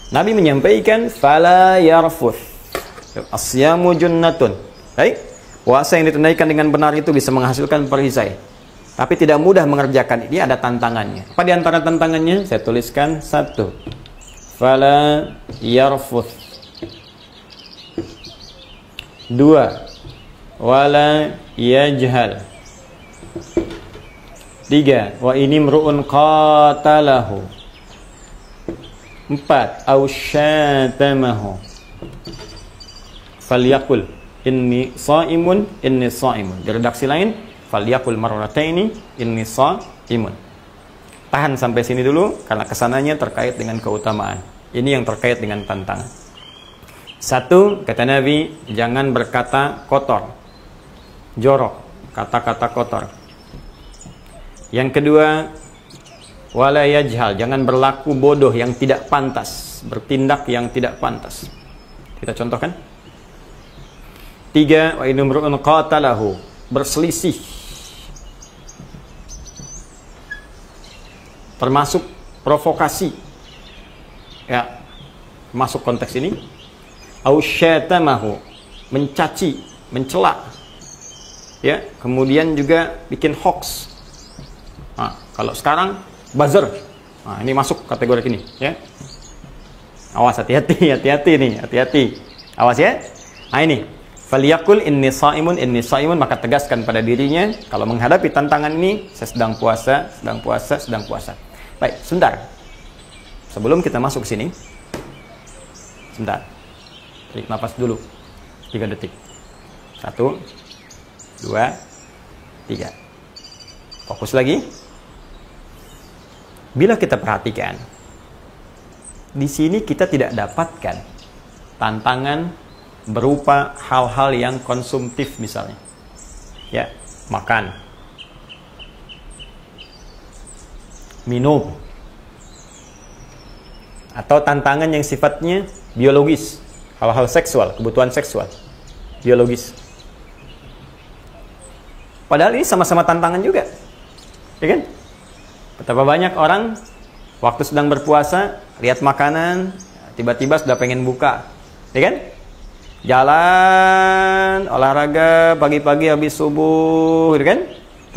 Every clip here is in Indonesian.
Nabi menyampaikan fala yarfuth. Asyamu junnatun. Baik. Puasa yang ditunaikan dengan benar itu bisa menghasilkan perisai. Tapi tidak mudah mengerjakan. Ini ada tantangannya. Apa di antara tantangannya? Saya tuliskan 1. Fala yarfuth. 2. Wala yajhal. 3. Wa inimru'un qatalahu. 4. Aw syatamahu. Falyaqul inni shaimun, inni shaimun. Di redaksi lain, falyaqul marrataini inni shaimun. Tahan sampai sini dulu karena kesananya terkait dengan keutamaan. Ini yang terkait dengan tantangan. 1, kata Nabi, jangan berkata kotor, jorok, kata-kata kotor. Yang kedua, wala yajhal, jangan berlaku bodoh yang tidak pantas, bertindak yang tidak pantas. Kita contohkan. 3, wa inumru'un qatalahu, berselisih. Termasuk provokasi. Ya, masuk konteks ini. Au syatamahu, mencaci, mencela. Ya, kemudian juga bikin hoax. Nah, kalau sekarang buzzer. Nah, ini masuk kategori ini, ya. Awas, hati-hati, hati-hati nih, hati-hati. Awas ya. Nah, ini falyaqul inni shaimun, maka tegaskan pada dirinya kalau menghadapi tantangan ini, saya sedang puasa, sedang puasa, sedang puasa. Baik, sebentar. Sebelum kita masuk ke sini, sebentar. Tarik nafas dulu. 3 detik. 1, 2, 3. Fokus lagi. Bila kita perhatikan, di sini kita tidak dapatkan tantangan berupa hal-hal yang konsumtif misalnya. Ya, makan, minum, atau tantangan yang sifatnya biologis, hal-hal seksual, kebutuhan seksual, biologis. Padahal ini sama-sama tantangan juga, ya kan? Betapa banyak orang waktu sedang berpuasa lihat makanan, tiba-tiba sudah pengen buka, ya kan? Jalan, olahraga pagi-pagi habis subuh, gitu kan?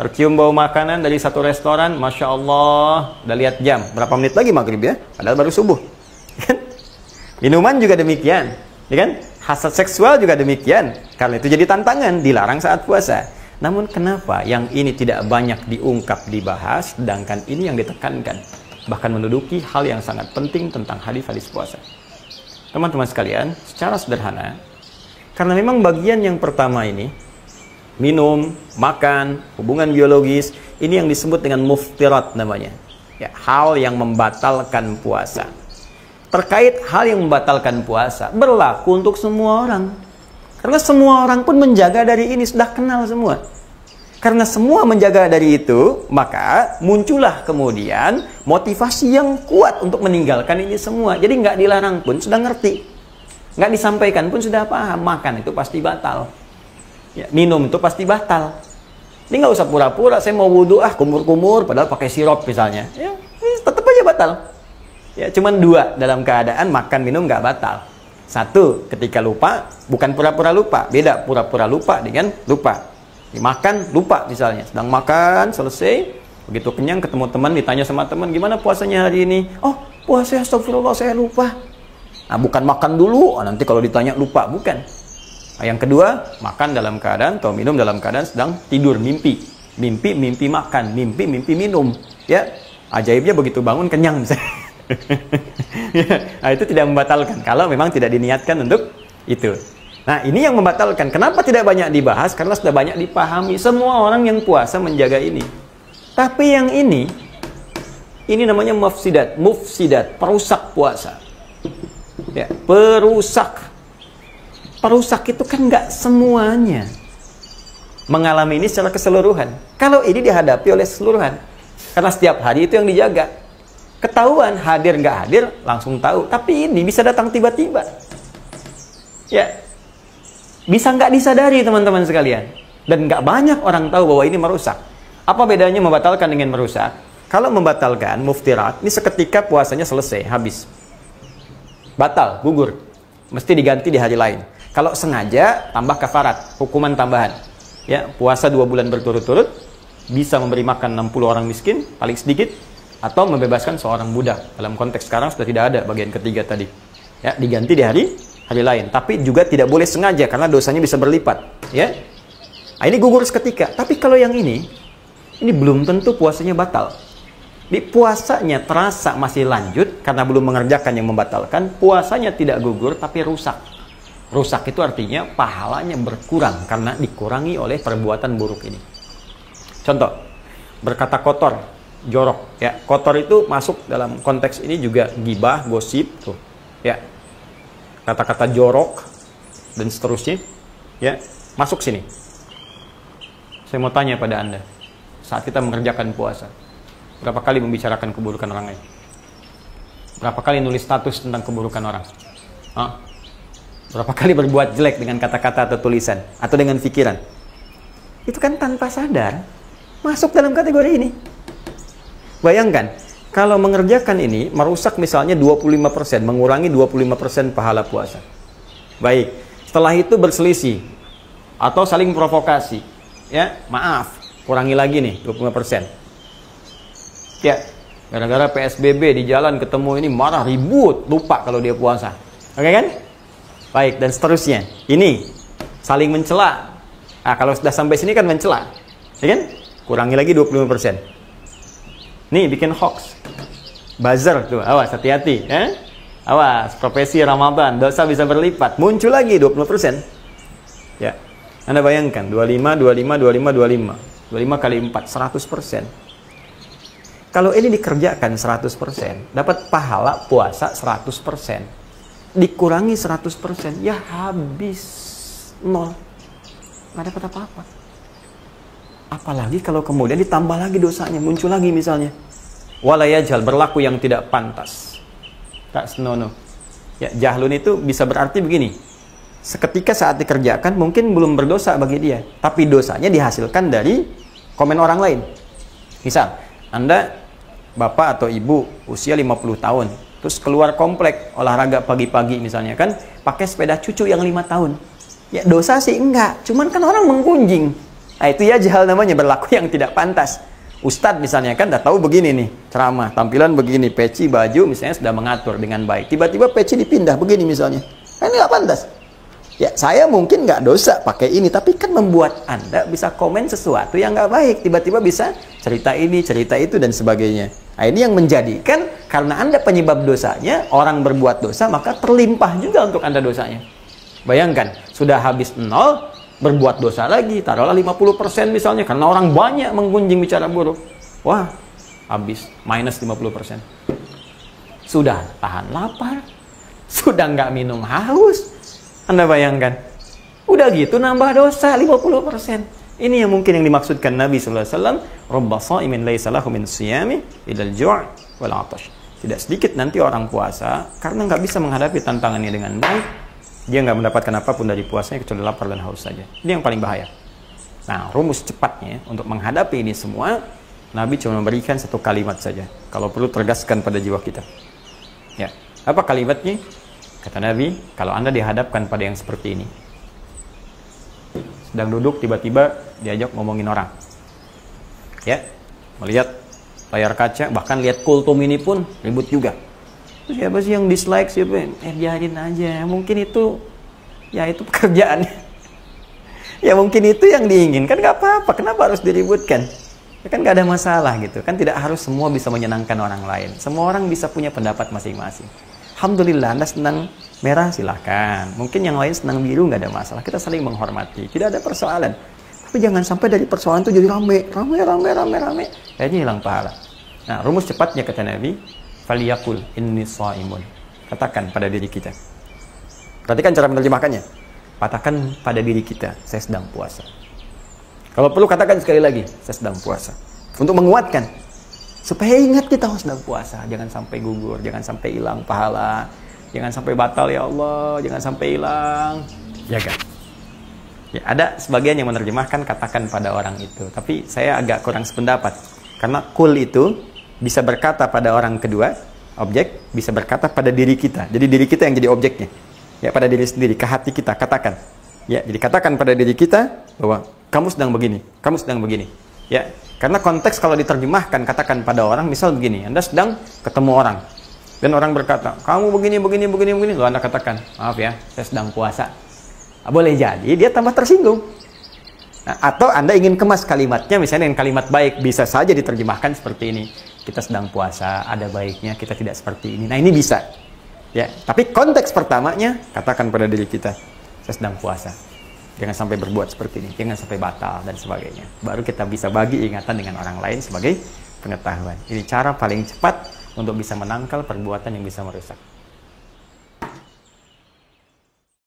Tercium bau makanan dari satu restoran, Masya Allah, udah lihat jam, berapa menit lagi maghrib ya? Padahal baru subuh. Minuman juga demikian, ya kan? Hasad seksual juga demikian. Karena itu jadi tantangan, dilarang saat puasa. Namun kenapa yang ini tidak banyak diungkap, dibahas, sedangkan ini yang ditekankan? Bahkan menduduki hal yang sangat penting tentang hadis-hadis puasa. Teman-teman sekalian, secara sederhana, karena memang bagian yang pertama ini, minum, makan, hubungan biologis, ini yang disebut dengan muftirat namanya. Ya, hal yang membatalkan puasa. Terkait hal yang membatalkan puasa, berlaku untuk semua orang. Karena semua orang pun menjaga dari ini, sudah kenal semua. Karena semua menjaga dari itu, maka muncullah kemudian motivasi yang kuat untuk meninggalkan ini semua. Jadi nggak dilarang pun sudah ngerti. Nggak disampaikan pun sudah paham. Makan itu pasti batal. Ya, minum itu pasti batal. Ini nggak usah pura-pura, saya mau wudhu, kumur-kumur, padahal pakai sirup misalnya. Ya, tetap aja batal. Ya, cuman 2 dalam keadaan makan, minum nggak batal. 1, ketika lupa, bukan pura-pura lupa. Beda pura-pura lupa dengan lupa. Dimakan, lupa misalnya. Sedang makan, selesai. Begitu kenyang, ketemu teman, ditanya sama teman, gimana puasanya hari ini? Oh, puasa, astagfirullah, saya lupa. Nah, bukan makan dulu, nanti kalau ditanya lupa. Bukan. Nah, yang kedua, makan dalam keadaan, atau minum dalam keadaan sedang tidur, mimpi. Mimpi, mimpi makan. Mimpi, mimpi minum. Ya, ajaibnya begitu bangun, kenyang misalnya. Nah, itu tidak membatalkan kalau memang tidak diniatkan untuk itu. Nah, ini yang membatalkan. Kenapa tidak banyak dibahas? Karena sudah banyak dipahami. Semua orang yang puasa menjaga ini. Tapi yang ini namanya mufsidat, perusak puasa. Ya, perusak. Perusak itu kan nggak semuanya mengalami ini secara keseluruhan. Kalau ini dihadapi oleh keseluruhan, karena setiap hari itu yang dijaga. Ketahuan hadir nggak hadir langsung tahu. Tapi ini bisa datang tiba-tiba. Ya, bisa nggak disadari teman-teman sekalian. Dan nggak banyak orang tahu bahwa ini merusak. Apa bedanya membatalkan dengan merusak? Kalau membatalkan muftirat, ini seketika puasanya selesai, habis. batal, gugur. Mesti diganti di hari lain. Kalau sengaja, tambah kafarat, hukuman tambahan. Ya, puasa 2 bulan berturut-turut, bisa memberi makan 60 orang miskin, paling sedikit, atau membebaskan seorang budak. Dalam konteks sekarang sudah tidak ada bagian ketiga tadi. Ya, diganti di hari lain. Tapi juga tidak boleh sengaja, karena dosanya bisa berlipat. Ya, nah, ini gugur seketika. Tapi kalau yang ini belum tentu puasanya batal. Di puasanya terasa masih lanjut karena belum mengerjakan yang membatalkan, puasanya tidak gugur tapi rusak. Rusak itu artinya pahalanya berkurang karena dikurangi oleh perbuatan buruk ini. Contoh, berkata kotor, jorok. Ya, kotor itu masuk dalam konteks ini juga gibah, gosip, tuh. Ya, kata-kata jorok dan seterusnya, ya, masuk sini. Saya mau tanya pada Anda, saat kita mengerjakan puasa, berapa kali membicarakan keburukan orang lain? Berapa kali nulis status tentang keburukan orang? Berapa kali berbuat jelek dengan kata-kata atau tulisan? Atau dengan pikiran? Itu kan tanpa sadar masuk dalam kategori ini. Bayangkan, kalau mengerjakan ini merusak misalnya 25%, mengurangi 25% pahala puasa. Baik, setelah itu berselisih atau saling provokasi. Ya, maaf, kurangi lagi nih 25%. Ya, gara-gara PSBB di jalan ketemu ini marah, ribut, lupa kalau dia puasa. Oke kan? Baik, dan seterusnya. Ini, saling mencela. Nah, kalau sudah sampai sini kan mencela. Ya kan? Kurangi lagi 25%. Nih, bikin hoax. Buzzer, tuh, awas, hati-hati. Ya? Awas, profesi Ramadan, dosa bisa berlipat. Muncul lagi 20%. Ya, Anda bayangkan, 25, 25, 25, 25. 25 kali 4, 100%. Kalau ini dikerjakan 100%, dapat pahala puasa 100%. Dikurangi 100%, ya habis 0. Nggak dapat apa-apa. Apalagi kalau kemudian ditambah lagi dosanya, muncul lagi misalnya. Walayajhal, berlaku yang tidak pantas. Tak senono. Ya, jahlun itu bisa berarti begini. Seketika saat dikerjakan, mungkin belum berdosa bagi dia. Tapi dosanya dihasilkan dari komen orang lain. Misal, Anda bapak atau ibu usia 50 tahun terus keluar komplek olahraga pagi-pagi misalnya kan pakai sepeda cucu yang 5 tahun, ya dosa sih enggak, cuman kan orang menggunjing. Nah itu ya jahal namanya, berlaku yang tidak pantas. Ustadz misalnya kan udah tahu begini nih ceramah, tampilan begini, peci baju misalnya sudah mengatur dengan baik, tiba-tiba peci dipindah begini misalnya, kan nggak pantas. Ya saya mungkin nggak dosa pakai ini, tapi kan membuat Anda bisa komen sesuatu yang nggak baik, tiba-tiba bisa cerita ini, cerita itu, dan sebagainya. Nah ini yang menjadikan, karena Anda penyebab dosanya, orang berbuat dosa, maka terlimpah juga untuk Anda dosanya. Bayangkan, sudah habis 0, berbuat dosa lagi, taruhlah 50% misalnya, karena orang banyak menggunjing bicara buruk. Wah, habis, minus 50%. Sudah tahan lapar, sudah nggak minum haus. Anda bayangkan, udah gitu nambah dosa 50%. Ini yang mungkin yang dimaksudkan Nabi SAW. Rabba sha'imin laysa lahu min siyami idal ju' wal 'atash. Tidak sedikit nanti orang puasa, karena nggak bisa menghadapi tantangannya dengan baik, dia nggak mendapatkan apapun dari puasanya kecuali lapar dan haus saja. Ini yang paling bahaya. Nah, rumus cepatnya untuk menghadapi ini semua, Nabi cuma memberikan satu kalimat saja. Kalau perlu tergaskan pada jiwa kita. Ya, apa kalimatnya? Kata Nabi, kalau Anda dihadapkan pada yang seperti ini, sedang duduk tiba-tiba diajak ngomongin orang, ya, melihat layar kaca, bahkan lihat kultum ini pun ribut juga. Siapa sih yang dislike, siapa? Biarin aja, mungkin itu, ya itu pekerjaannya. Ya mungkin itu yang diinginkan, nggak apa-apa, kenapa harus diributkan? Ya kan nggak ada masalah gitu, kan tidak harus semua bisa menyenangkan orang lain. Semua orang bisa punya pendapat masing-masing. Alhamdulillah, Anda senang merah, silahkan. Mungkin yang lain senang biru, nggak ada masalah. Kita saling menghormati, tidak ada persoalan. Tapi jangan sampai dari persoalan itu jadi rame. Kayaknya hilang pahala. Nah, rumus cepatnya kata Nabi, faliyakul inni shaimun. Katakan pada diri kita. Perhatikan cara menerjemahkannya. Katakan pada diri kita, saya sedang puasa. Kalau perlu katakan sekali lagi, saya sedang puasa. Untuk menguatkan. Supaya ingat kita sedang puasa, jangan sampai gugur, jangan sampai hilang pahala, jangan sampai batal ya Allah, jangan sampai hilang. Jaga. Ya, ada sebagian yang menerjemahkan katakan pada orang itu, tapi saya agak kurang sependapat. Karena kul itu bisa berkata pada orang kedua, objek, bisa berkata pada diri kita. Jadi diri kita yang jadi objeknya. Ya, pada diri sendiri, ke hati kita, katakan. Ya, jadi katakan pada diri kita bahwa kamu sedang begini, kamu sedang begini. Ya, karena konteks kalau diterjemahkan, katakan pada orang, misal begini, Anda sedang ketemu orang. Dan orang berkata, kamu begini, begini, begini, begini. Lalu Anda katakan, maaf ya, saya sedang puasa. Boleh jadi dia tambah tersinggung. Nah, atau Anda ingin kemas kalimatnya, misalnya dengan kalimat baik, bisa saja diterjemahkan seperti ini. Kita sedang puasa, ada baiknya kita tidak seperti ini. Nah, ini bisa. Ya, tapi konteks pertamanya, katakan pada diri kita, saya sedang puasa. Jangan sampai berbuat seperti ini, jangan sampai batal, dan sebagainya. Baru kita bisa bagi ingatan dengan orang lain sebagai pengetahuan. Ini cara paling cepat untuk bisa menangkal perbuatan yang bisa merusak.